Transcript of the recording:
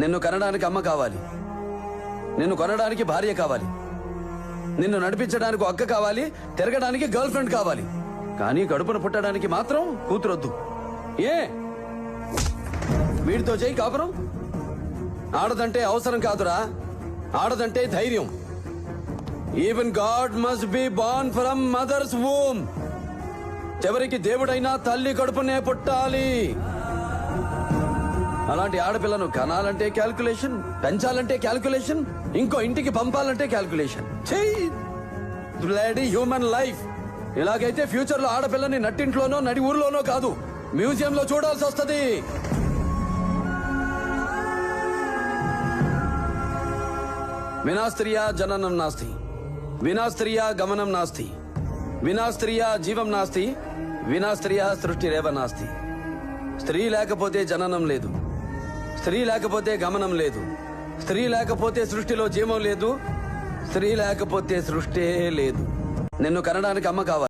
నిన్ను కనడానికి అమ్మ కావాలి, నిన్ను కొనడానికి భార్య కావాలి, నిన్ను నడిపించడానికి అక్క కావాలి, తిరగడానికి గర్ల్ ఫ్రెండ్ కావాలి. కానీ కడుపున పుట్టడానికి మాత్రం కూతురొద్దు. ఏ వీడితో చేయి కాపురం? ఆడదంటే అవసరం కాదురా, ఆడదంటే ధైర్యం. Even God must be born from mothers womb. చివరికి దేవుడైనా తల్లి కడుపునే పుట్టాలి. అలాంటి ఆడపిల్లను కనాలంటే క్యాల్కులేషన్, పెంచాలంటే క్యాల్కులేషన్, ఇంకో ఇంటికి పంపాలంటే క్యాల్కులేషన్. Bloody human life. ఇలాగైతే ఫ్యూచర్ లో ఆడపిల్లని నట్టింట్లోనో నడి ఊర్లోనో కాదు, మ్యూజియంలో చూడాల్సి వస్తుంది. వినా స్త్రియా జననం నాస్తి, వినా స్త్రియా గమనం నాస్తి, వినా స్త్రియా జీవం నాస్తి, వినా స్త్రియా సృష్టిరేవ నాస్తి. స్త్రీ లేకపోతే జననం లేదు, స్త్రీ లేకపోతే గమనం లేదు, స్త్రీ లేకపోతే సృష్టిలో జీవం లేదు, స్త్రీ లేకపోతే సృష్టే లేదు. నిన్ను కనడానికి అమ్మ కావాలి.